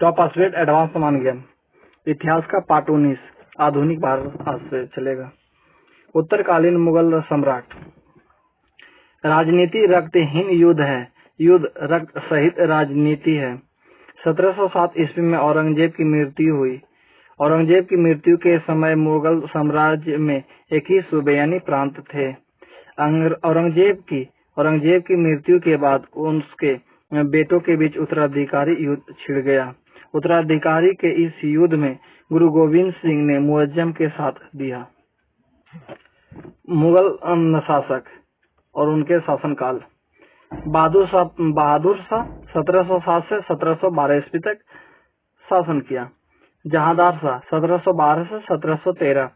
Top speed advance मान गया। इतिहास का पार्ट 19 आधुनिक भारत आज से चलेगा। उत्तरकालीन मुगल सम्राट। राजनीति रक्तहीन युद्ध है, युद्ध रक्त सहित राजनीति है। 1707 ईस्वी में औरंगजेब की मृत्यु हुई। औरंगजेब की मृत्यु के समय मुगल साम्राज्य में 21 सूबे यानी प्रांत थे। औरंगजेब की मृत्यु के बाद उसके बेटों के बीच उत्तराधिकारी युद्ध छिड़ गया। उत्तराधिकारी के इस युद्ध में गुरु गोविंद सिंह ने मुअज्जम के साथ दिया। मुगल शासक और उनके शासनकाल। बहादुर शाह 1707 से 1712 ईस्वी तक शासन किया। जहांदार शाह 1712 से 1713,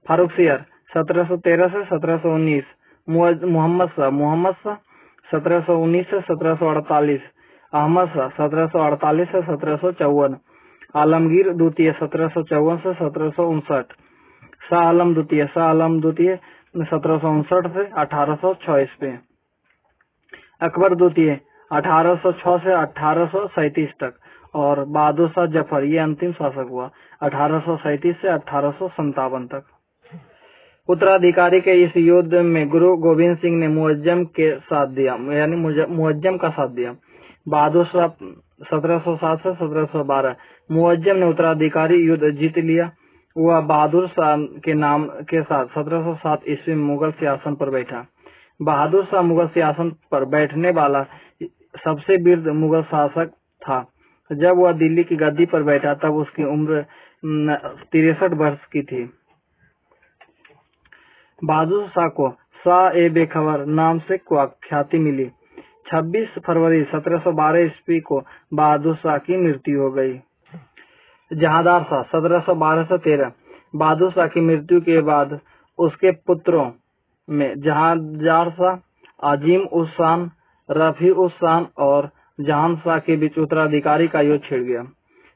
फारूक सियर 1713 से 1719, मोहम्मद शाह 1719 से 1748, अहमद शाह 1748 से 1754, आलमगीर द्वितीय 1754 से 1759, शाह आलम द्वितीय 1759 से 1806 ईस्वी, अकबर द्वितीय 1806 से 1837 तक और बहादुर शाह जफर ये अंतिम शासक हुआ 1837 से 1857 तक। उत्तराधिकारी के इस युद्ध में गुरु गोविंद सिंह ने मुअज्जम के साथ दिया यानी मुअज्जम का साथ दिया। बहादुर शाह 1707 से 1712, मुअज्जम ने उत्तराधिकारी युद्ध जीत लिया। वह बहादुर शाह के नाम के साथ 1707 ईस्वी में मुगल सिंहासन पर बैठा। बहादुर शाह मुगल सिंहासन पर बैठने वाला सबसे वृद्ध मुगल शासक था। जब वह दिल्ली की गद्दी पर बैठा तब उसकी उम्र 63 वर्ष की थी। बहादुर शाह को शाह-ए-बेखबर नाम से ख्याति मिली। 26 फरवरी 1712 ईस्वी को बहादुर शाह की मृत्यु हो गई। जहांदार शाह 1712 से 13, बहादुर शाह की मृत्यु के बाद उसके पुत्रों में जहांदार शाह, अजीम उस शान, रफी उस शान और जहान शाह के बीच उत्तराधिकारी का युद्ध छिड़ गया।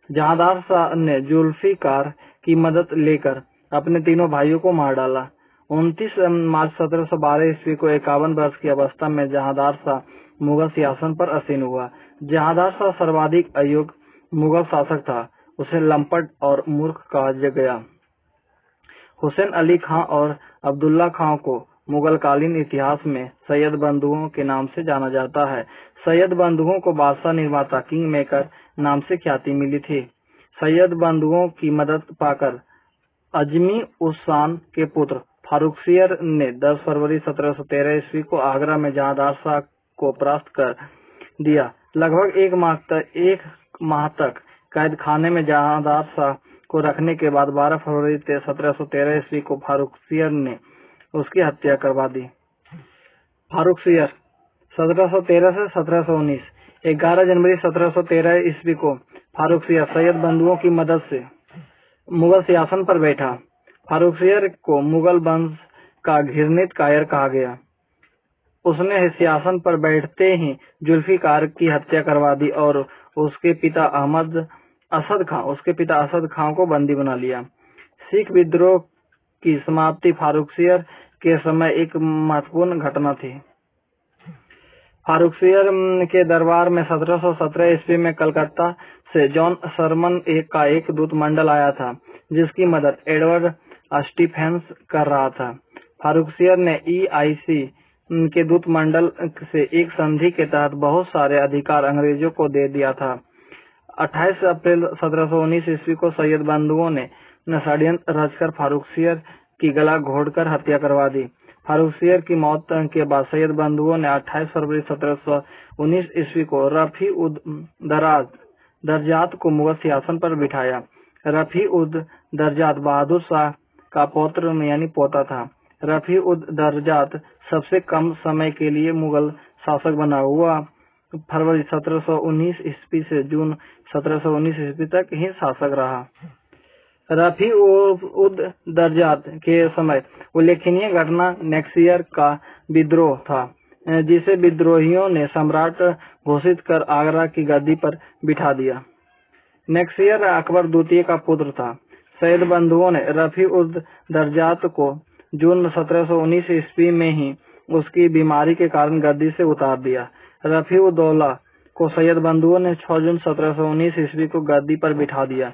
जहांदार शाह ने जुल्फिकार की मदद लेकर अपने तीनों भाइयों को मार डाला। 29 मार्च 1712 ईस्वी को 51 वर्ष की अवस्था में जहांदार शाह मुगल सिंहासन पर आसीन हुआ। जहांदार शाह सर्वाधिक अयोग्य मुगल शासक था। उसे लंपट और मूर्ख कहा गया। हुसैन अली खां और अब्दुल्ला खां को मुगलकालीन इतिहास में सैयद बंधुओं के नाम से जाना जाता है। सैयद बंधुओं को बादशाह निर्माता किंग मेकर नाम से ख्याति मिली थी। सैयद बंधुओं की मदद पाकर अजमी उस शान के पुत्र फारुखसियर ने 10 फरवरी 1713 ईस्वी को आगरा में जहांदार शाह को परास्त कर दिया। लगभग एक माह तक कैद खाने में जहांदार शाह को रखने के बाद 12 फरवरी 1713 ईस्वी को फारुखसियर ने उसकी हत्या करवा दी। फारुखसियर 1713 से 1719। 11 जनवरी 1713 ईस्वी को फारुखसियर सैयद बंधुओं की मदद से मुगल सिंहासन पर बैठा। फारुखसियर को मुगल वंश का घृणित कायर कहा गया। उसने सिंहासन पर बैठते ही जुल्फिकार की हत्या करवा दी और उसके पिता असद खां को बंदी बना लिया। सिख विद्रोह की समाप्ति फारुखसियर के समय एक महत्वपूर्ण घटना थी। फारुखसियर के दरबार में 1717 ईस्वी में कलकत्ता से जॉन सरमन का एक दूत मंडल आया था, जिसकी मदद एडवर्ड स्टीफेंस कर रहा था। फारुखसियर ने EIC के दूत मंडल से एक संधि के तहत बहुत सारे अधिकार अंग्रेजों को दे दिया था। 28 अप्रैल 1719 ईस्वी को सैयद बंधुओं ने षड्यंत्र रचकर फारुखसियर की गला घोंटकर हत्या करवा दी। फारुखसियर की मौत के बाद सैयद बंधुओं ने 28 फरवरी 1719 ईस्वी को रफी उद दर्जात को मुगल सिंहासन पर बिठाया। रफी उद दर्जात बहादुर शाह का पौत्र यानी पोता था। रफी उद दर्जात सबसे कम समय के लिए मुगल शासक बना हुआ फरवरी 1719 ईस्वी से जून 1719 ईस्वी तक ही शासक रहा। रफी उद दर्जात के समय उल्लेखनीय घटना नेक्सियर का विद्रोह था, जिसे विद्रोहियों ने सम्राट घोषित कर आगरा की गद्दी पर बिठा दिया। नेक्सियर अकबर द्वितीय का पुत्र था। सैयद बंधुओं ने रफी उद दर्जात को जून 1719 ईस्वी में ही उसकी बीमारी के कारण गद्दी से उतार दिया। रफी उद दौला को सैयद बंधुओं ने 6 जून 1719 ईस्वी को गद्दी पर बिठा दिया।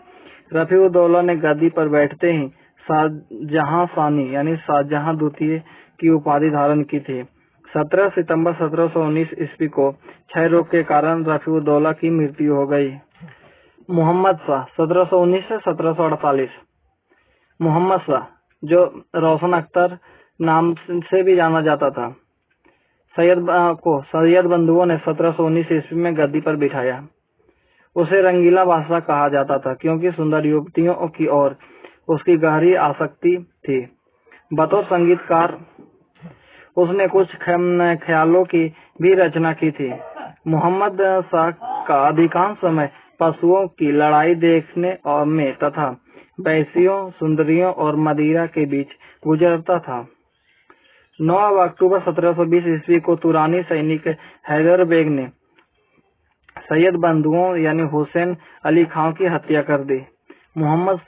रफीउद्दौला ने गद्दी पर बैठते ही शाहजहां सानी यानी शाहजहां द्वितीय की उपाधि धारण की थी। 17 सितंबर 1719 ईस्वी को क्षय रोग के कारण रफीउद्दौला की मृत्यु हो गई। मोहम्मद शाह 1719 से 1748। मोहम्मद शाह, जो रोशन अख्तर नाम से भी जाना जाता था, सैयद बंधुओं ने 1719 ईस्वी में गद्दी पर बिठाया। उसे रंगीला बादशाह कहा जाता था क्योंकि सुंदर युवतियों की ओर उसकी गहरी आसक्ति थी। बतौर संगीतकार उसने कुछ ख्यालों की भी रचना की थी। मोहम्मद शाह का अधिकांश समय पशुओं की लड़ाई देखने में तथा वैश्यों, सुंदरियों और मदिरा के बीच गुजरता था। 9 अक्टूबर 1720 ईस्वी को तुरानी सैनिक हैदर बेग ने सैयद बंधुओं यानी हुसैन अली खां की हत्या कर दी। मोहम्मद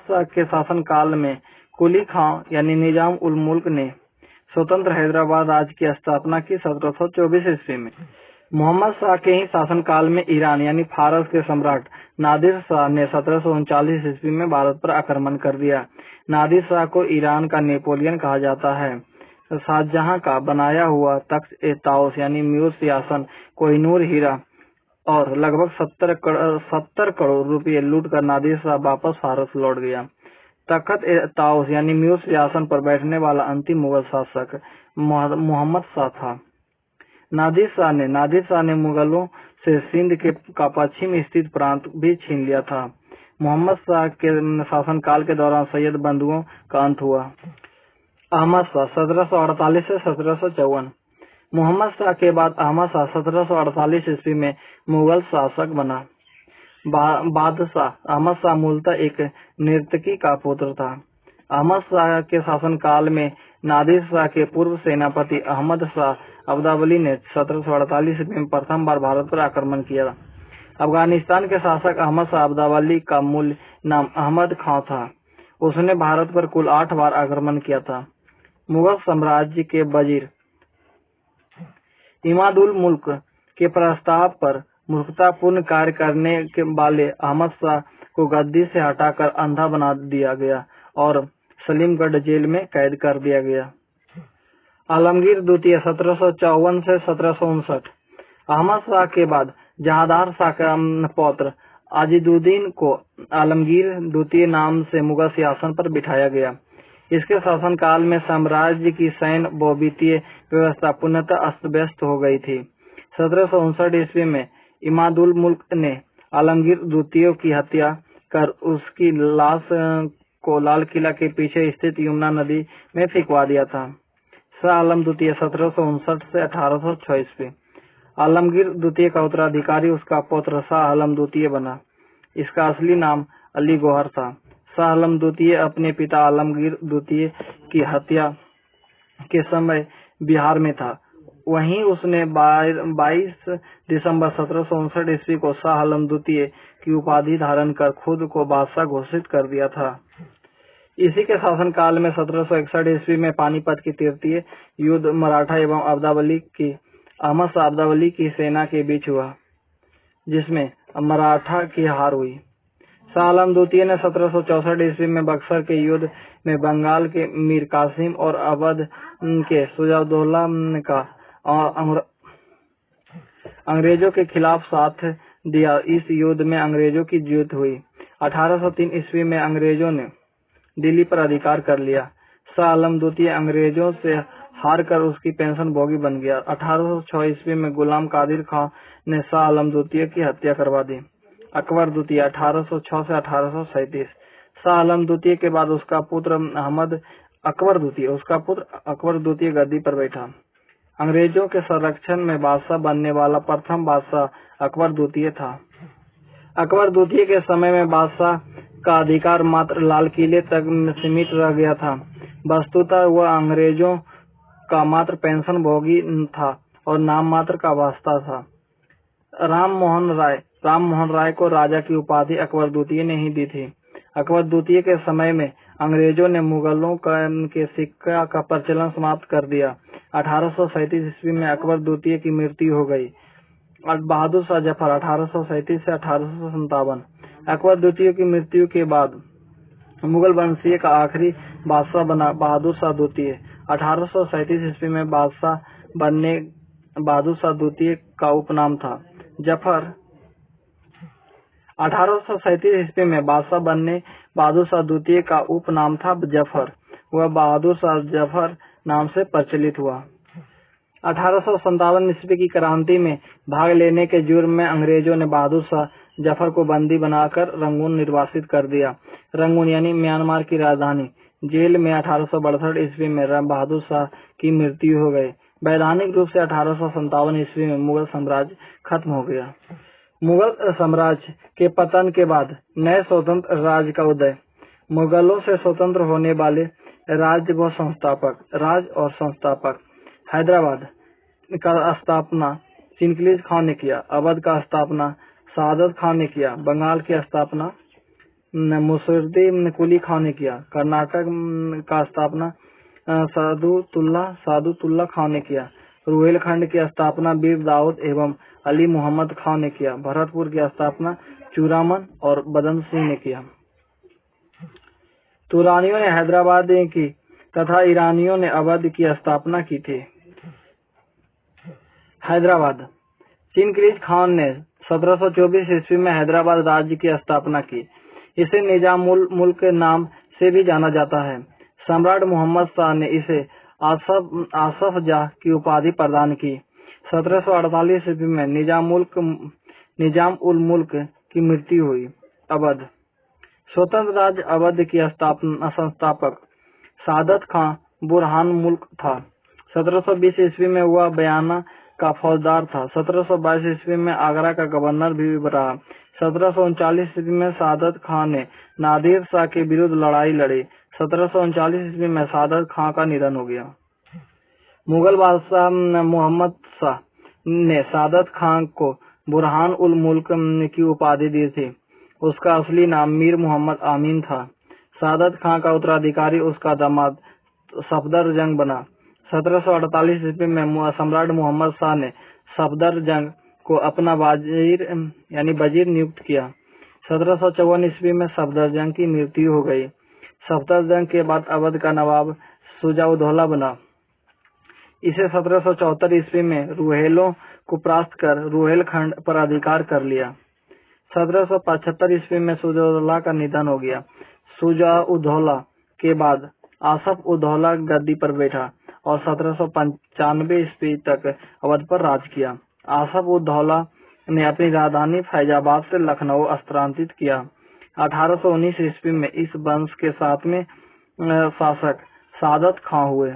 शाह के शासनकाल में कुली खां यानी निजाम उल मुल्क ने स्वतंत्र हैदराबाद राज्य की स्थापना की 1724 ईस्वी में। मोहम्मद शाह के ही शासनकाल में ईरान यानी फारस के सम्राट नादिर शाह ने 1739 ईस्वी में भारत पर आक्रमण कर दिया। नादिर शाह को ईरान का नेपोलियन कहा जाता है। शाहजहां का बनाया हुआ तख्त ए ताउस यानी म्यूर सिंहासन, कोहिनूर हीरा और लगभग 70 करोड़ रुपए लूटकर नादिर शाह वापस फारस लौट गया। तख्त ए ताउस यानी म्यूर सिंहासन पर बैठने वाला अंतिम मुगल शासक मोहम्मद शाह था। नादिर शाह ने मुगलों से सिंध का पश्चिम स्थित प्रांत भी छीन लिया था। मोहम्मद शाह के शासनकाल के दौरान सैयद बंधुओं का अंत हुआ। अहमद शाह 1748 से 1754। मोहम्मद शाह के बाद अहमद शाह 1748 ईस्वी में मुगल शासक बना। बादशाह अहमद शाह मूलतः एक नर्तकी का पुत्र था। अहमद शाह के शासनकाल में नादिर शाह के पूर्व सेनापति अहमद शाह अब्दावली ने 1748 ईस्वी में प्रथम बार भारत पर आक्रमण किया। अफगानिस्तान के शासक अहमद शाह अब्दावली का मूल नाम अहमद खां था। उसने भारत पर कुल 8 बार आक्रमण किया था। मुगल साम्राज्य के वजीर इमादुल मुल्क के प्रस्ताव पर मूर्खतापूर्ण कार्य करने के वाले अहमद शाह को गद्दी से हटाकर अंधा बना दिया गया और सलीमगढ़ जेल में कैद कर दिया गया। आलमगीर द्वितीय 1754 से 1759। अहमद शाह के बाद जहांदार शाह का पौत्र अजीजुद्दीन को आलमगीर द्वितीय नाम से मुगल सिंहासन पर बिठाया गया। इसके शासनकाल में साम्राज्य की सैन्य व वित्तीय व्यवस्था पूर्णतः अस्त व्यस्त हो गई थी। 1759 ईस्वी में इमादुल मुल्क ने आलमगीर द्वितीय की हत्या कर उसकी लाश को लाल किला के पीछे स्थित यमुना नदी में फेंकवा दिया था। शाह आलम द्वितीय 1759 से 1806 ईस्वी। आलमगीर द्वितीय का उत्तराधिकारी उसका पुत्र शाह आलम द्वितीय बना। इसका असली नाम अली गौहर था। शाह आलम द्वितीय अपने पिता आलमगीर द्वितीय की हत्या के समय बिहार में था। वहीं उसने 22 दिसंबर 1759 ईस्वी को शाह आलम द्वितीय की उपाधि धारण कर खुद को बादशाह घोषित कर दिया था। इसी के शासनकाल में 1761 ईस्वी में पानीपत की तृतीय युद्ध मराठा एवं अहमद शाह अब्दावली की सेना के बीच हुआ, जिसमें मराठा की हार हुई। शाह आलम द्वितीय ने 1764 ईस्वी में बक्सर के युद्ध में बंगाल के मीर कासिम और अवध के सुजाउद्दौला का अंग्रेजों के खिलाफ साथ दिया। इस युद्ध में अंग्रेजों की जीत हुई। 1803 ईस्वी में अंग्रेजों ने दिल्ली पर अधिकार कर लिया। शाह आलम द्वितीय अंग्रेजों से हार कर उसकी पेंशन भोगी बन गया। 1806 ईस्वी में गुलाम कादिर खां ने शाह आलम द्वितीय की हत्या करवा दी। अकबर द्वितीय 1806 से 1837। शाह आलम द्वितीय के बाद उसका पुत्र अकबर द्वितीय गद्दी पर बैठा। अंग्रेजों के संरक्षण में बादशाह बनने वाला प्रथम बादशाह अकबर द्वितीय था। अकबर द्वितीय के समय में बादशाह का अधिकार मात्र लाल किले तक सीमित रह गया था। वस्तुतः वह अंग्रेजों का मात्र पेंशन भोगी था और नाम मात्र का वास्ता था। राम मोहन राय को राजा की उपाधि अकबर द्वितीय ने ही दी थी। अकबर द्वितीय के समय में अंग्रेजों ने मुगलों के सिक्का का प्रचलन समाप्त कर दिया। 1837 ईस्वी में अकबर द्वितीय की मृत्यु हो गई। बहादुर शाह जफर 1837 से 1857। अकबर द्वितीय की मृत्यु के बाद मुगल वंशीय का आखिरी बादशाह बना बहादुर शाह द्वितीय। 1837 ईस्वी में बादशाह बनने बहादुर शाह द्वितीय का उपनाम था जफर। 1837 ईस्वी में बादशाह बनने बहादुर शाह द्वितीय का उपनाम था जफर। वह बहादुर शाह जफर नाम से प्रचलित हुआ। 1857 ईस्वी की क्रांति में भाग लेने के जुर्म में अंग्रेजों ने बहादुर शाह जफर को बंदी बनाकर रंगून निर्वासित कर दिया। रंगून यानी म्यांमार की राजधानी जेल में 1862 ईस्वी में बहादुर शाह की मृत्यु हो गई। वैधानिक रूप से 1857 ईस्वी में मुगल साम्राज्य खत्म हो गया। मुगल साम्राज्य के पतन के बाद नए स्वतंत्र राज्य का उदय। मुगलों से स्वतंत्र होने वाले राज्य व संस्थापक। हैदराबाद का स्थापना चिंगलीज खान ने किया। अवध का स्थापना सादत खान ने किया। बंगाल की स्थापना मुसर्दी कुली खान ने किया। कर्नाटक का स्थापना सादुतुल्ला खान ने किया। रुहेलखंड की स्थापना बीर दाऊद एवं अली मोहम्मद खान ने किया। भरतपुर की स्थापना चूरामन और बदन सिंह ने किया। तुरानियों ने हैदराबाद की तथा ईरानियों ने अवध की स्थापना की थी। हैदराबाद चिंगलीज खान ने 1724 ईस्वी में हैदराबाद राज्य की स्थापना की। इसे निजाम मुल्क के नाम से भी जाना जाता है। सम्राट मोहम्मद शाह ने इसे आसफ जाह की उपाधि प्रदान की। 1748 ईस्वी में निजाम उल मुल्क की मृत्यु हुई। अवध स्वतंत्र राज्य अवध की संस्थापक सादत खान बुरहान मुल्क था। 1720 ईस्वी में वह बयाना का फौजदार था। 1722 ईस्वी में आगरा का गवर्नर भी रहा। 1739 ईस्वी में सादत खान ने नादिर शाह के विरुद्ध लड़ाई लड़ी। 1739 ईस्वी में सादत खान का निधन हो गया। मुगल बादशाह मोहम्मद शाह ने सादत खान को बुरहान उल मुल्क की उपाधि दी थी। उसका असली नाम मीर मोहम्मद आमीन था। सादत खान का उत्तराधिकारी उसका दामाद सफदरजंग बना। 1748 ईस्वी में सम्राट मोहम्मद शाह ने सफदरजंग को अपना वजीर नियुक्त किया। 1754 ईस्वी में सफदरजंग की मृत्यु हो गई। सफदरजंग के बाद अवध का नवाब शुजा-उद-दौला बना। इसे 1774 ईस्वी में रुहेलों को परास्त कर रुहेलखंड पर अधिकार कर लिया। 1775 ईस्वी में शुजा-उद-दौला का निधन हो गया। शुजा-उद-दौला के बाद आसफ-उद-दौला गद्दी पर बैठा और 1795 ईस्वी तक अवध पर राज किया। आसफ-उद-दौला ने अपनी राजधानी फैजाबाद से लखनऊ स्थानांतरित किया। 1819 ईस्वी में इस वंश के 7वें शासक सादत खां हुए।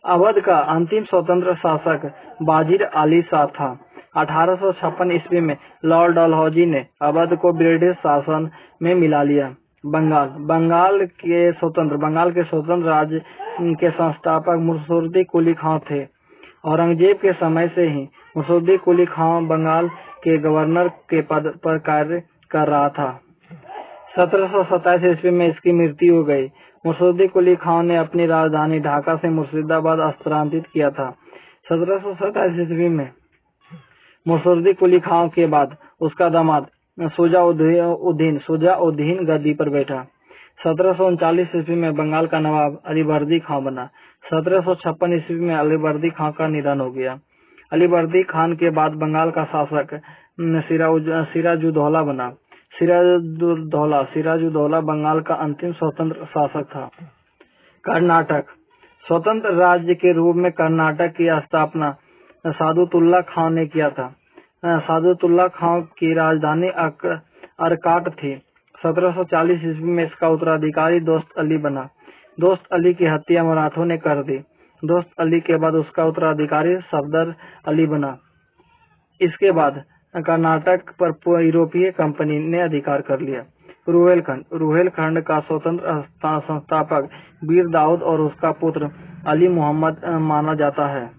अवध का अंतिम स्वतंत्र शासक बाजिर अली शाह था। 1856 ईस्वी में लॉर्ड डलहौजी ने अवध को ब्रिटिश शासन में मिला लिया। बंगाल के स्वतंत्र राज्य के संस्थापक मुर्शिद कुली खां थे। औरंगजेब के समय से ही मुर्शिद कुली खां बंगाल के गवर्नर के पद पर कार्य कर रहा था। 1727 ईस्वी में इसकी मृत्यु हो गई। मुर्शिद कुली खां ने अपनी राजधानी ढाका से मुर्शिदाबाद स्थानांतरित किया था। 1727 ईस्वी में मुर्शिद कुली खां के बाद उसका दामाद शुजा-उद-दीन गद्दी पर बैठा। 1739 ईस्वी में बंगाल का नवाब अलीवर्दी खां बना। 1756 ईस्वी में अलीवर्दी खां का निधन हो गया। अलीवर्दी खान के बाद बंगाल का शासक सिराजुद्दौला बना। सिराजुद्दौला बंगाल का अंतिम स्वतंत्र शासक था। कर्नाटक स्वतंत्र राज्य के रूप में कर्नाटक की स्थापना सादुतुल्ला खान ने किया था। सादुतुल्ला खान की राजधानी अरकाट थी। 1740 ईस्वी में इसका उत्तराधिकारी दोस्त अली बना। दोस्त अली की हत्या मराठों ने कर दी। दोस्त अली के बाद उसका उत्तराधिकारी सफदर अली बना। इसके बाद कर्नाटक पर यूरोपीय कंपनी ने अधिकार कर लिया। रुहेलखंड का स्वतंत्र संस्थापक बीर दाऊद और उसका पुत्र अली मोहम्मद माना जाता है।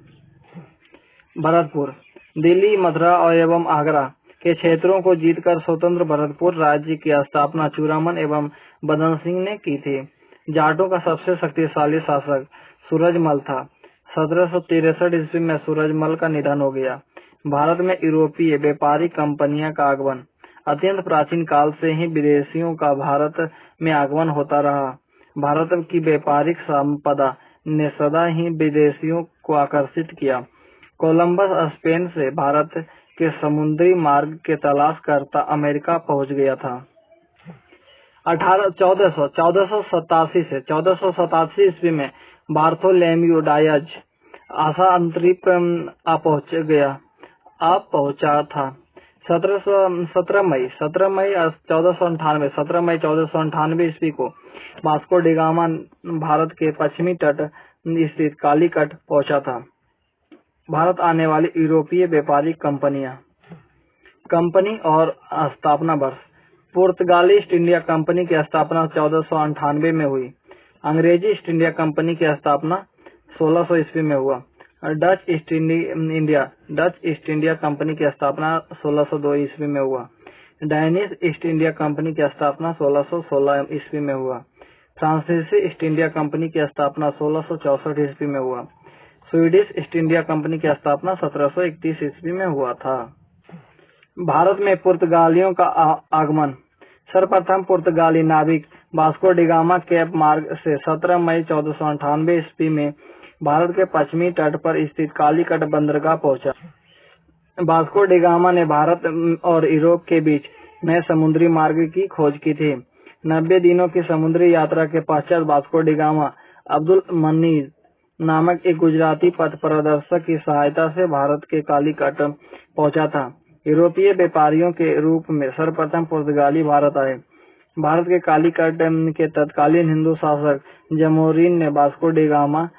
भरतपुर दिल्ली, मथुरा और एवं आगरा के क्षेत्रों को जीतकर स्वतंत्र भरतपुर राज्य की स्थापना चूरामन एवं बदन सिंह ने की थी। जाटों का सबसे शक्तिशाली शासक सूरजमल था। 1763 ईस्वी में सूरजमल का निधन हो गया। भारत में यूरोपीय व्यापारिक कंपनियों का आगमन। अत्यंत प्राचीन काल से ही विदेशियों का भारत में आगमन होता रहा। भारत की व्यापारिक संपदा ने सदा ही विदेशियों को आकर्षित किया। कोलंबस स्पेन से भारत के समुद्री मार्ग की तलाश करता अमेरिका पहुंच गया था। 1487 से 1487 ईस्वी में बार्थोलोमेव डायज आशा अंतरिप पहुंचा था। 17 मई 1498 ईस्वी को वास्को डी गामा भारत के पश्चिमी तट स्थित कालीकट पहुंचा था। भारत आने वाली यूरोपीय व्यापारिक कंपनी और स्थापना वर्ष। पुर्तगाली ईस्ट इंडिया कंपनी की स्थापना 1498 में हुई। अंग्रेजी ईस्ट इंडिया कंपनी की स्थापना 1600 ईस्वी में हुआ। डच ईस्ट इंडिया कंपनी की स्थापना 1602 ईस्वी में हुआ। डैनिश ईस्ट इंडिया कंपनी की स्थापना 1616 ईस्वी में हुआ। फ्रांसीसी ईस्ट इंडिया कंपनी की स्थापना 1664 ईस्वी में हुआ। स्वीडिश ईस्ट इंडिया कंपनी की स्थापना 1731 ईस्वी में हुआ था। भारत में पुर्तगालियों का आगमन। सर्वप्रथम पुर्तगाली नाविक वास्को डी गामा केप मार्ग से 17 मई 1498 ईस्वी में भारत के पश्चिमी तट पर स्थित कालीकट बंदरगाह पहुंचा। वास्को डी गामा ने भारत और यूरोप के बीच नए समुद्री मार्ग की खोज की थी। 90 दिनों की समुद्री यात्रा के पश्चात वास्को डी गामा अब्दुल मनीज नामक एक गुजराती पथ प्रदर्शक की सहायता से भारत के कालीकट पहुंचा था। यूरोपीय व्यापारियों के रूप में सर्वप्रथम पुर्तगाली भारत आए। भारत के कालीकट के तत्कालीन हिंदू शासक जमोरिन ने वास्को डी गामा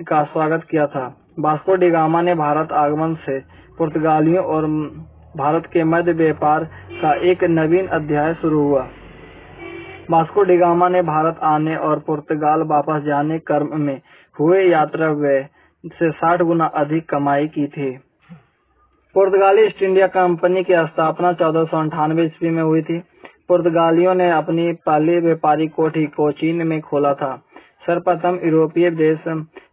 का स्वागत किया था। वास्को डी गामा ने भारत आगमन से पुर्तगालियों और भारत के मध्य व्यापार का एक नवीन अध्याय शुरू हुआ। वास्को डी गामा ने भारत आने और पुर्तगाल वापस जाने क्रम में हुए यात्रा व्यय से 60 गुना अधिक कमाई की थी। पुर्तगाली ईस्ट इंडिया कंपनी की स्थापना 1498 ईस्वी में हुई थी। पुर्तगालियों ने अपनी पहली व्यापारिक कोठी कोचीन में खोला था। सर्वप्रथम यूरोपीय देश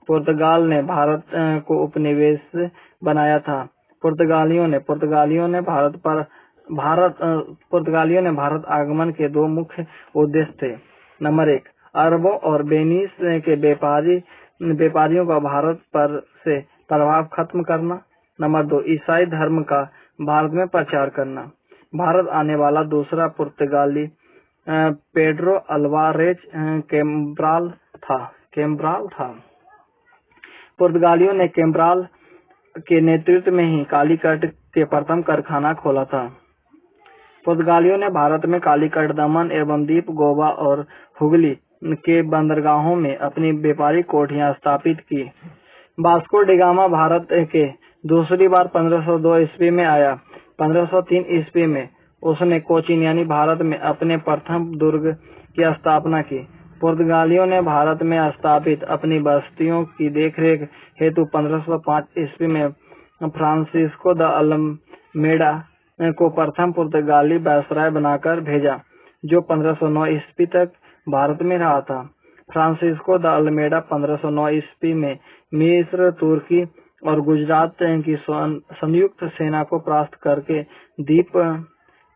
पुर्तगाल ने भारत को उपनिवेश बनाया था। पुर्तगालियों ने भारत आगमन के दो मुख्य उद्देश्य थे। नंबर 1, अरबों और वेनिस के व्यापारियों का भारत पर से प्रभाव खत्म करना। नंबर 2, ईसाई धर्म का भारत में प्रचार करना। भारत आने वाला दूसरा पुर्तगाली पेड्रो अल्वारेज कैब्राल था। पुर्तगालियों ने कैब्राल के नेतृत्व में ही कालीकट के प्रथम कारखाना खोला था। पुर्तगालियों ने भारत में कालीकट, दमन एवं दीप, गोवा और हुगली के बंदरगाहों में अपनी व्यापारिक कोठियां स्थापित की। वास्को डी गामा भारत के दूसरी बार 1502 ईस्वी में आया। 1503 ईस्वी में उसने कोचीन यानी भारत में अपने प्रथम दुर्ग की स्थापना की। पुर्तगालियों ने भारत में स्थापित अपनी बस्तियों की देखरेख हेतु 1505 ईस्वी में फ्रांसिस्को द अल्मेडा को प्रथम पुर्तगाली वायसराय बनाकर भेजा, जो 1509 ईस्वी तक भारत में रहा था। फ्रांसिस्को द अल्मेडा 1509 ईस्वी में मिस्र, तुर्की और गुजरात की संयुक्त सेना को परास्त करके द्वीप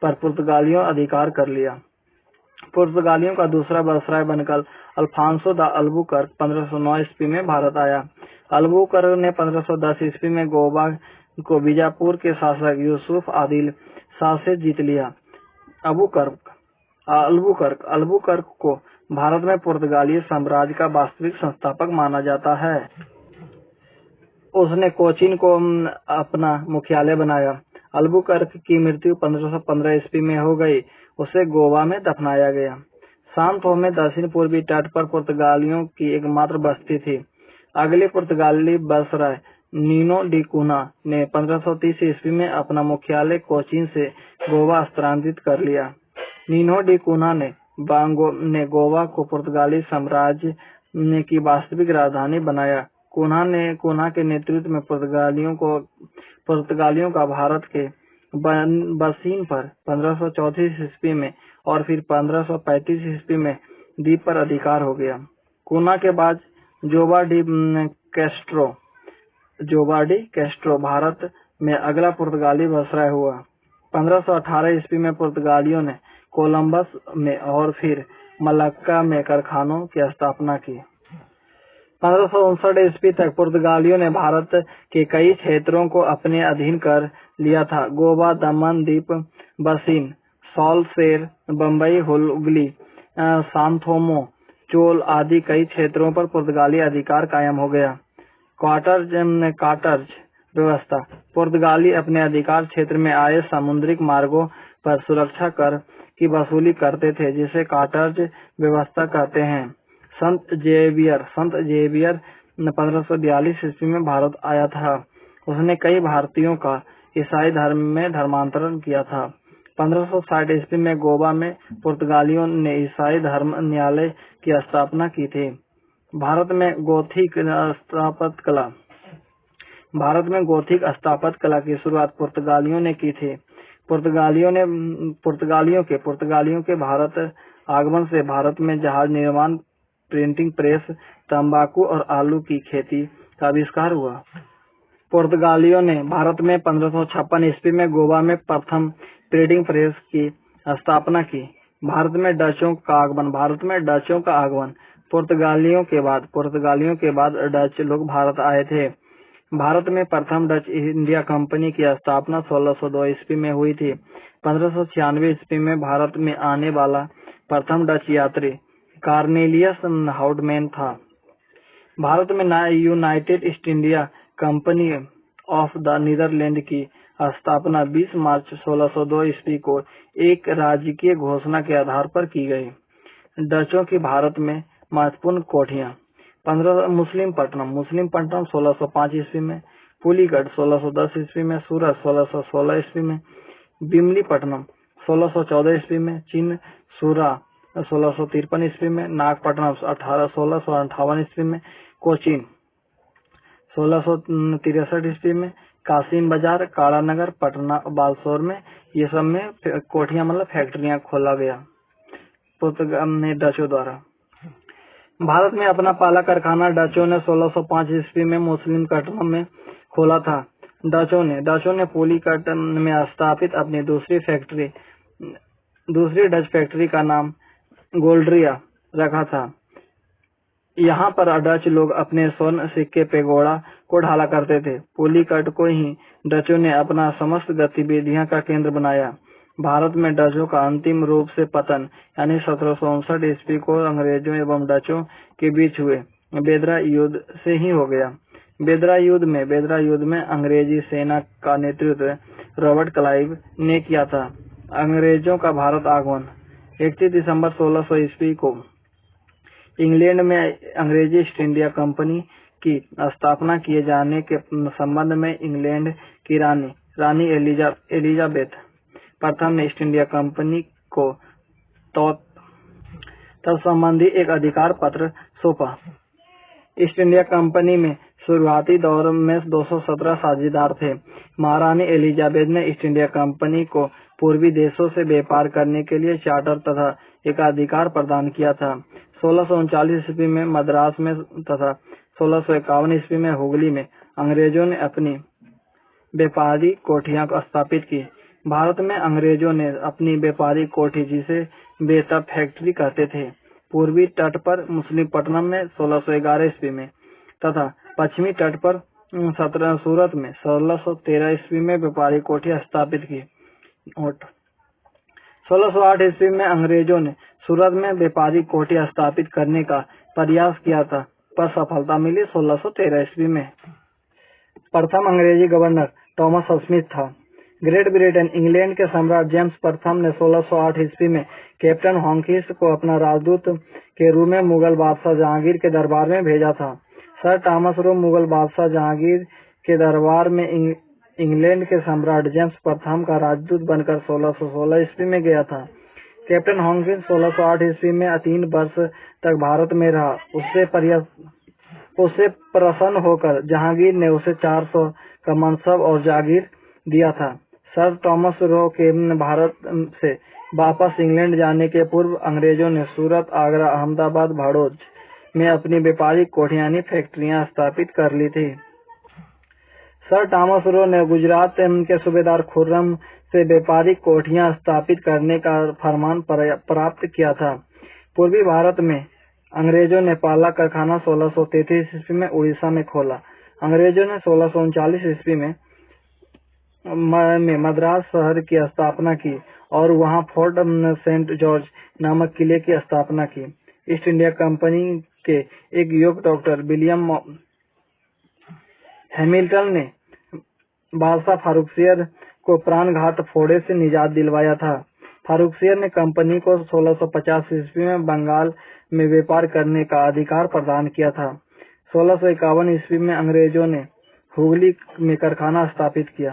पर पुर्तगालियों अधिकार कर लिया। पुर्तगालियों का दूसरा वायसराय बनकर अल्फांसो द अल्बुकर्क 1509 ईस्वी में भारत आया। अल्बुकर्क ने 1510 ईस्वी में गोवा को बीजापुर के शासक यूसुफ आदिल शाह से जीत लिया। अल्बुकर्क को भारत में पुर्तगाली साम्राज्य का वास्तविक संस्थापक माना जाता है। उसने कोचीन को अपना मुख्यालय बनाया। अल्बुकर्क की मृत्यु 1515 ईस्वी में हो गई। उसे गोवा में दफनाया गया। सांतो में दक्षिण पूर्वी तट पर पुर्तगालियों की एकमात्र बस्ती थी। अगले पुर्तगाली वायसराय नीनो डी कूना ने 1530 ईस्वी में अपना मुख्यालय कोचीन से गोवा स्थानांतरित कर लिया। नीनो डी कूना ने गोवा को पुर्तगाली साम्राज्य की वास्तविक राजधानी बनाया। कूना के नेतृत्व में पुर्तगालियों का भारत के बसीन पर 1534 ईस्वी में और फिर 1535 ईस्वी में द्वीप पर अधिकार हो गया। कूना के बाद जोबा डी कैस्ट्रो भारत में अगला पुर्तगाली वायसराय हुआ। 1518 ईस्वी में पुर्तगालियों ने कोलंबस में और फिर मलक्का में कारखानों की स्थापना की। 1559 ईस्वी तक पुर्तगालियों ने भारत के कई क्षेत्रों को अपने अधीन कर लिया था। गोवा, दमन द्वीप, बसीन, सालसेर, बम्बई, हुगली, सांथोमो, चोल आदि कई क्षेत्रों पर पुर्तगाली अधिकार कायम हो गया। कार्टर्ज व्यवस्था। पुर्तगाली अपने अधिकार क्षेत्र में आए समुद्री मार्गों पर सुरक्षा कर की वसूली करते थे, जिसे कार्टर्ज व्यवस्था कहते हैं। संत जेवियर 1542 ईस्वी में भारत आया था। उसने कई भारतीयों का ईसाई धर्म में धर्मांतरण किया था। 1560 ईस्वी में गोवा में पुर्तगालियों ने ईसाई धर्म न्यायालय की स्थापना की थी। भारत में गोथिक स्थापत्य कला की शुरुआत पुर्तगालियों ने की थी। पुर्तगालियों के भारत आगमन से भारत में जहाज निर्माण, प्रिंटिंग प्रेस, तंबाकू और आलू की खेती का आविष्कार हुआ। पुर्तगालियों ने भारत में 1556 ईस्वी में गोवा में प्रथम प्रिंटिंग प्रेस की स्थापना की। भारत में डचों का आगमन। पुर्तगालियों के बाद डच लोग भारत आए थे। भारत में प्रथम डच इंडिया कंपनी की स्थापना 1602 ईस्वी में हुई थी। 1596 ईस्वी में भारत में आने वाला प्रथम डच यात्री कार्नेलियस हाउडमैन था। भारत में United East India Company of the Netherlands की स्थापना 20 मार्च 1602 ईस्वी को एक राजकीय घोषणा के आधार पर की गई। डचों की भारत में महत्वपूर्ण कोठियां। मुस्लिम पट्टनम 1605 ईस्वी में, पुलीगढ़ 1610 ईस्वी में, सूरत 1616 ईस्वी में, बिमली पट्टनम 1614 ईस्वी में, चिनसुरा 1653 ईस्वी में, नागपट्टनम 1658 ईस्वी में, कोचीन 1663 ईस्वी में, कासिम बाजार, काड़ानगर, पटना, बालसोर में ये सब में कोठियां मतलब फैक्ट्रियां खोला गया डचों द्वारा। भारत में अपना पहला कारखाना डचों ने 1605 ईस्वी में मुस्लिम पट्टनम में खोला था। डचों ने पुलीगढ़ में स्थापित अपनी दूसरी डच फैक्ट्री का नाम गोल्ड्रिया रखा था। यहाँ पर डच लोग अपने स्वर्ण सिक्के पेगोड़ा को ढाला करते थे। पुलीगढ़ को ही डचों ने अपना समस्त गतिविधियां का केंद्र बनाया। भारत में डचों का अंतिम रूप से पतन यानी 1759 ईस्वी को अंग्रेजों एवं डचों के बीच हुए बेदरा युद्ध से ही हो गया। बेदरा युद्ध में अंग्रेजी सेना का नेतृत्व रॉबर्ट क्लाइव ने किया था। अंग्रेजों का भारत आगमन। 31 दिसंबर 1600 ईस्वी को इंग्लैंड में अंग्रेजी ईस्ट इंडिया कंपनी की स्थापना किए जाने के संबंध में इंग्लैंड की रानी एलिजाबेथ प्रथम ने ईस्ट इंडिया कंपनी को तत्संबंधी एक अधिकार पत्र सौंपा। ईस्ट इंडिया कंपनी में शुरुआती दौर में 217 साझेदार थे। महारानी एलिजाबेथ ने ईस्ट इंडिया कंपनी को पूर्वी देशों से व्यापार करने के लिए चार्टर तथा एकाधिकार प्रदान किया था। 1639 ईस्वी में मद्रास में तथा 1651 ईस्वी में हुगली में अंग्रेजों ने अपनी व्यापारी कोठियां स्थापित की। भारत में अंग्रेजों ने अपनी व्यापारी कोठी, जिसे बेतब फैक्ट्री कहते थे, पूर्वी तट पर मुसलिमपट्टनम में 1611 ईस्वी में तथा पश्चिमी तट पर सूरत में 1613 ईस्वी में व्यापारी कोठी स्थापित की। 1608 ईस्वी में अंग्रेजों ने सूरत में व्यापारी कोठी स्थापित करने का प्रयास किया था, पर सफलता मिली। 1613 ईस्वी में प्रथम अंग्रेजी गवर्नर थॉमस स्मिथ था। ग्रेट ब्रिटेन इंग्लैंड के सम्राट जेम्स प्रथम ने 1608 ईस्वी में कैप्टन हॉकिंस को अपना राजदूत के रूप में मुगल बादशाह जहांगीर के दरबार में भेजा था। सर थॉमस रो मुगल बादशाह जहांगीर के दरबार में इंग्लैंड के सम्राट जेम्स प्रथम का राजदूत बनकर 1616 ईस्वी में गया था। कैप्टन हॉकिंस 1608 ईस्वी में 3 वर्ष तक भारत में रहा। उससे प्रसन्न होकर जहांगीर ने उसे 400 का मनसब और जागीर दिया था। सर थॉमस रो के भारत से वापस इंग्लैंड जाने के पूर्व अंग्रेजों ने सूरत, आगरा, अहमदाबाद, भड़ोच में अपनी व्यापारिक कोठियां फैक्ट्रियां स्थापित कर ली थी। सर थॉमस रो ने गुजरात के सूबेदार खुर्रम से व्यापारिक कोठियां स्थापित करने का फरमान प्राप्त किया था। पूर्वी भारत में अंग्रेजों ने पहला कारखाना 1633 ईस्वी में उड़ीसा में खोला। अंग्रेजों ने 1639 ईस्वी में मद्रास शहर की स्थापना की और वहां फोर्ट सेंट जॉर्ज नामक किले की स्थापना की। ईस्ट इंडिया कंपनी के एक युवक डॉक्टर विलियम हैमिल्टन ने बादशाह फारुखसियर को प्राणघात फोड़े से निजात दिलवाया था। फारुखसियर ने कंपनी को 1650 ईस्वी में बंगाल में व्यापार करने का अधिकार प्रदान किया था। 1651 ईस्वी में अंग्रेजों ने हुगली में कारखाना स्थापित किया।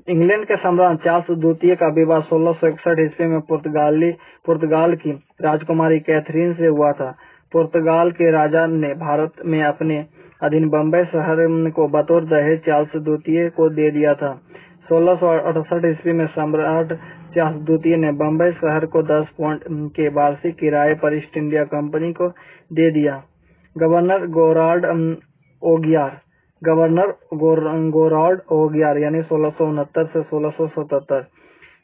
इंग्लैंड के सम्राट चार्ल्स द्वितीय का विवाह 1661 ईस्वी में पुर्तगाल की राजकुमारी कैथरीन से हुआ था। पुर्तगाल के राजा ने भारत में अपने अधीन बम्बई शहर को बतौर दहेज चार्ल्स द्वितीय को दे दिया था। 1668 ईस्वी में सम्राट चार्ल्स द्वितीय ने बम्बई शहर को 10 पाउंड के वार्षिक किराए पर ईस्ट इंडिया कंपनी को दे दिया। गवर्नर गोराल्ड ओगियार यानी 1669 से 1677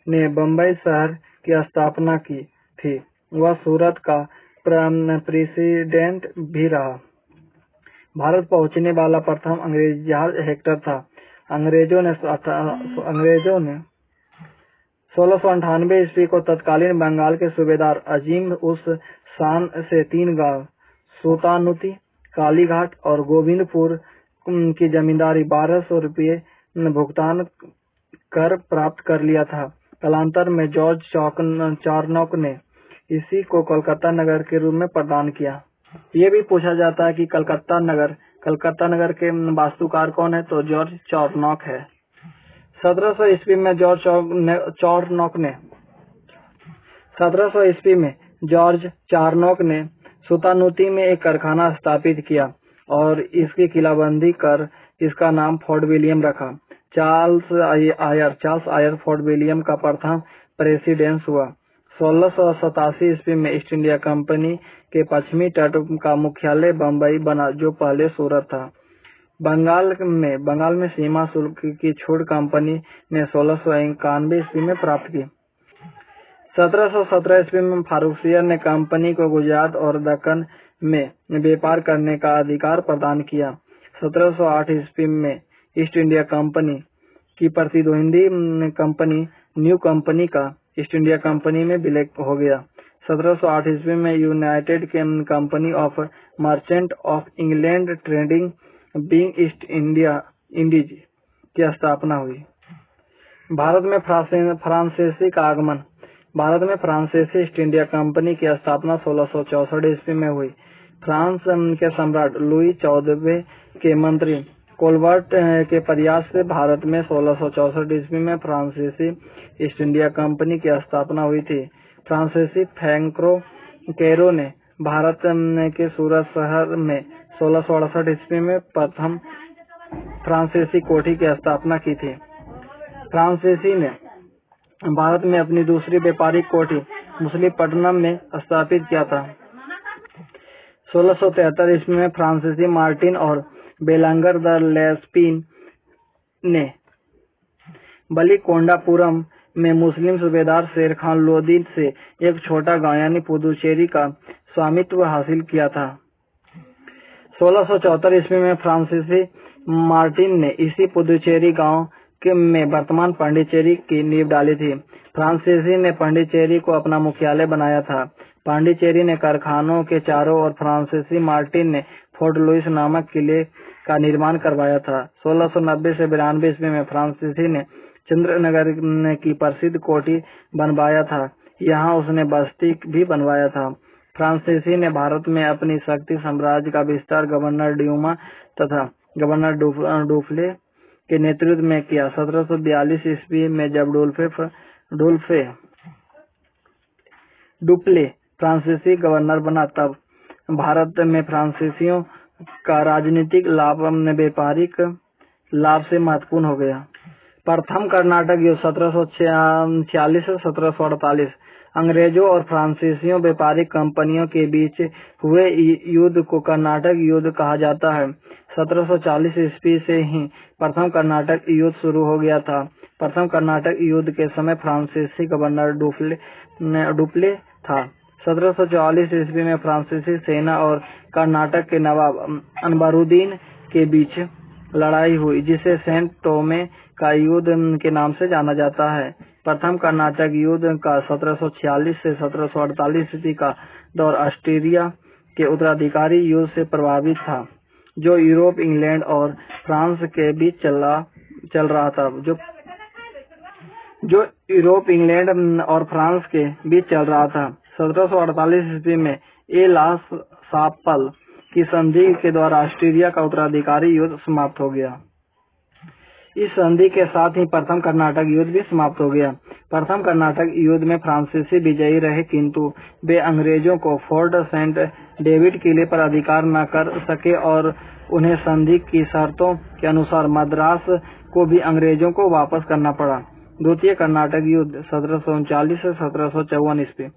ने बम्बई शहर की स्थापना की थी। वह सूरत का प्रेसिडेंट भी रहा। भारत पहुंचने वाला प्रथम अंग्रेज जहाज हेक्टर था। अंग्रेजों ने 1698 ईस्वी को तत्कालीन बंगाल के सूबेदार अजीम उस शान से 3 गांव सुल्तानुती, कालीघाट और गोविंदपुर की जमींदारी 1200 रुपये भुगतान कर प्राप्त कर लिया था। कालांतर में जॉर्ज चारनॉक ने इसी को कलकत्ता नगर के रूप में प्रदान किया। ये भी पूछा जाता है कि कलकत्ता नगर के वास्तुकार कौन है, तो जॉर्ज चारनॉक है। 1700 ईस्वी में जॉर्ज चारनॉक ने सुल्तानुती में एक कारखाना स्थापित किया और इसकी किलाबंदी कर इसका नाम फोर्ट विलियम रखा। चार्ल्स आयर फोर्ट विलियम का प्रथम प्रेसिडेंट हुआ। 1687 ईस्वी में ईस्ट इंडिया कंपनी के पश्चिमी तट का मुख्यालय बम्बई बना, जो पहले सूरत था। बंगाल में सीमा शुल्क की छूट कंपनी ने 1691 ईस्वी में प्राप्त की। 1717 ईस्वी में फारुखसियर ने कंपनी को गुजरात और दक्कन में व्यापार करने का अधिकार प्रदान किया। 1708 ईस्वी में ईस्ट इंडिया कंपनी की प्रतिद्वंदी कंपनी न्यू कंपनी का ईस्ट इंडिया कंपनी में विलय हो गया। 1708 ईस्वी में United company of merchant of England trading being east Indies की स्थापना हुई। भारत में फ्रांसीसी का आगमन। भारत में फ्रांसीसी ईस्ट इंडिया कंपनी की स्थापना 1664 ईस्वी में हुई। फ्रांस के सम्राट लुई 14वें के मंत्री कोलबर्ट के प्रयास से भारत में 1664 ईस्वी में फ्रांसीसी ईस्ट इंडिया कंपनी की स्थापना हुई थी। फ्रांसीसी फ्रैंको कैरो ने भारत के सूरत शहर में 1668 ईस्वी में प्रथम फ्रांसीसी कोठी की स्थापना की थी। फ्रांसीसी ने भारत में अपनी दूसरी व्यापारिक कोठी मछलीपट्टनम में स्थापित किया था। 1673 ईस्वी में फ्रांसीसी मार्टिन और बेलांगर द लेस्पिन ने बलिकोंडापुरम में मुस्लिम सूबेदार शेर खान लोदी से एक छोटा गांव यानी पुदुचेरी का स्वामित्व हासिल किया था। 1674 ईस्वी में फ्रांसीसी मार्टिन ने इसी पुदुचेरी गांव में वर्तमान पांडिचेरी की नींव डाली थी। फ्रांसीसी ने पांडिचेरी को अपना मुख्यालय बनाया था। पांडिचेरी ने कारखानों के चारों ओर फ्रांसीसी मार्टिन ने फोर्ट लुइस नामक किले का निर्माण करवाया था। 1690 से 92 ईस्वी में फ्रांसीसी ने चंद्रनगर की प्रसिद्ध कोठी बनवाया था। यहाँ उसने बस्ती भी बनवाया था। फ्रांसीसी ने भारत में अपनी शक्ति साम्राज्य का विस्तार गवर्नर ड्यूमा तथा गवर्नर डुफ्ले के नेतृत्व में किया। 1742 ईस्वी में जब डुप्ले फ्रांसीसी गवर्नर बना, तब भारत में फ्रांसीसियों का राजनीतिक लाभ व्यापारिक लाभ से महत्वपूर्ण हो गया। प्रथम कर्नाटक युद्ध 1746 से 1748 अंग्रेजों और फ्रांसीसियों व्यापारिक कंपनियों के बीच हुए युद्ध को कर्नाटक युद्ध कहा जाता है। 1740 ईस्वी से ही प्रथम कर्नाटक युद्ध शुरू हो गया था। प्रथम कर्नाटक युद्ध के समय फ्रांसीसी गवर्नर डुप्ले था। 1744 ईस्वी में फ्रांसीसी सेना और कर्नाटक के नवाब अनबरुद्दीन के बीच लड़ाई हुई, जिसे सेंट टोमे का युद्ध के नाम से जाना जाता है। प्रथम कर्नाटक युद्ध का 1746 से 1748 ईस्वी का दौर ऑस्ट्रिया के उत्तराधिकारी युद्ध से प्रभावित था, जो यूरोप, इंग्लैंड और फ्रांस के बीच चल रहा था। जो यूरोप, इंग्लैंड और फ्रांस के बीच चल रहा था। 1748 ईस्वी में ला सापल की संधि के द्वारा ऑस्ट्रिया का उत्तराधिकारी युद्ध समाप्त हो गया। इस संधि के साथ ही प्रथम कर्नाटक युद्ध भी समाप्त हो गया। प्रथम कर्नाटक युद्ध में फ्रांसीसी विजयी रहे, किंतु वे अंग्रेजों को फोर्ट सेंट डेविड किले पर अधिकार न कर सके और उन्हें संधि की शर्तों के अनुसार मद्रास को भी अंग्रेजों को वापस करना पड़ा। द्वितीय कर्नाटक युद्ध 1739 से 1754 ईस्वी।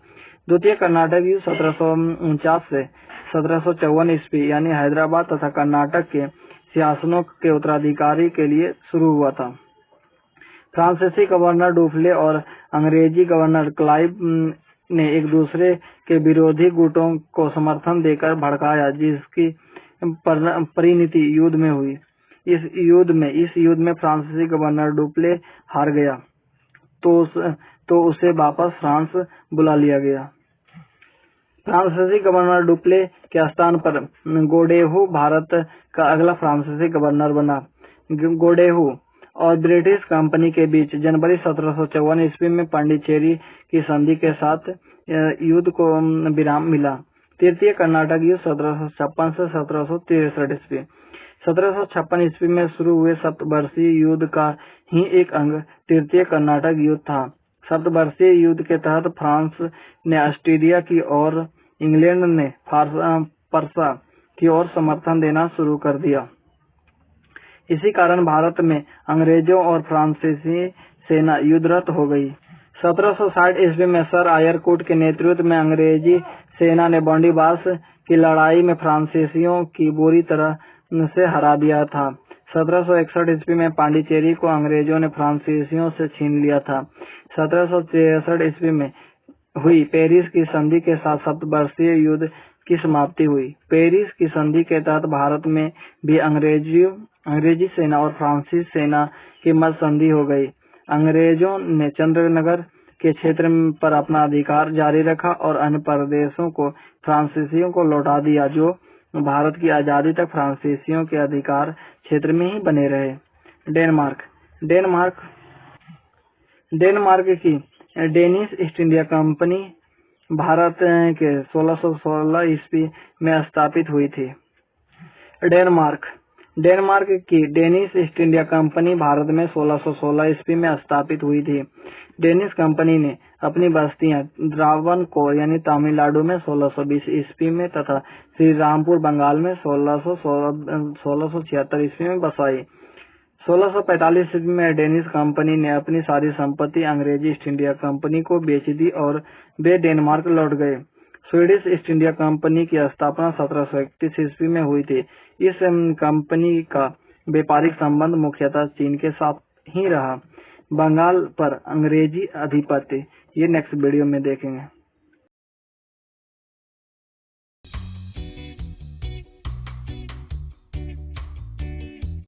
द्वितीय कर्नाटक युद्ध 1749 से 1754 ईस्वी यानी हैदराबाद तथा कर्नाटक के सिंहासनों के उत्तराधिकारी के लिए शुरू हुआ था। फ्रांसीसी गवर्नर डुप्ले और अंग्रेजी गवर्नर क्लाइव ने एक दूसरे के विरोधी गुटों को समर्थन देकर भड़काया, जिसकी परिणति युद्ध में हुई। इस युद्ध में फ्रांसीसी गवर्नर डुप्ले हार गया, तो उसे वापस फ्रांस बुला लिया गया। फ्रांसीसी गवर्नर डुप्ले के स्थान पर गोडेहू भारत का अगला फ्रांसीसी गवर्नर बना। गोडेहू और ब्रिटिश कंपनी के बीच जनवरी 1754 ईस्वी में पांडिचेरी की संधि के साथ युद्ध को विराम मिला। तृतीय कर्नाटक युद्ध 1756 से 1763 ईस्वी। 1756 ईस्वी में शुरू हुए सप्तवर्षीय युद्ध का ही एक अंग तृतीय कर्नाटक युद्ध था। सप्तवर्षीय युद्ध के तहत फ्रांस ने ऑस्ट्रिया की और इंग्लैंड ने पर्सा की ओर समर्थन देना शुरू कर दिया। इसी कारण भारत में अंग्रेजों और फ्रांसीसी सेना युद्धरत हो गई। 1760 ईस्वी में सर आयरकुट के नेतृत्व में अंग्रेजी सेना ने बॉन्डीबास की लड़ाई में फ्रांसीसियों की बुरी तरह से हरा दिया था। 1761 ईस्वी में पांडिचेरी को अंग्रेजों ने फ्रांसीसियों से छीन लिया था। 1763 ईस्वी में हुई पेरिस की संधि के साथ सप्तवर्षीय युद्ध की समाप्ति हुई। पेरिस की संधि के तहत भारत में भी अंग्रेजी सेना और फ्रांसीसी सेना की मध्य संधि हो गई। अंग्रेजों ने चंद्रनगर के क्षेत्र पर अपना अधिकार जारी रखा और अन्य प्रदेशों को फ्रांसीसियों को लौटा दिया, जो भारत की आजादी तक फ्रांसीसियों के अधिकार क्षेत्र में ही बने रहे। डेनमार्क की Danish east India company Bharat के 1616 ईस्वी में स्थापित हुई थी। डेनमार्क की Danish east India company Bharat में 1616 ईस्वी में स्थापित हुई थी। डेनिश कंपनी ने अपनी बस्तियां त्रावणकोर यानी तमिलनाडु में 1620 ईस्वी में तथा श्रीरामपुर बंगाल में 1676 ईस्वी में बसाई। 1645 ईस्वी में डेनिश कंपनी ने अपनी सारी संपत्ति अंग्रेजी ईस्ट इंडिया कंपनी को बेच दी और वे डेनमार्क लौट गए। स्वीडिश ईस्ट इंडिया कंपनी की स्थापना 1731 ईस्वी में हुई थी। इस कंपनी का व्यापारिक संबंध मुख्यतः चीन के साथ ही रहा। बंगाल पर अंग्रेजी आधिपत्य, ये नेक्स्ट वीडियो में देखेंगे।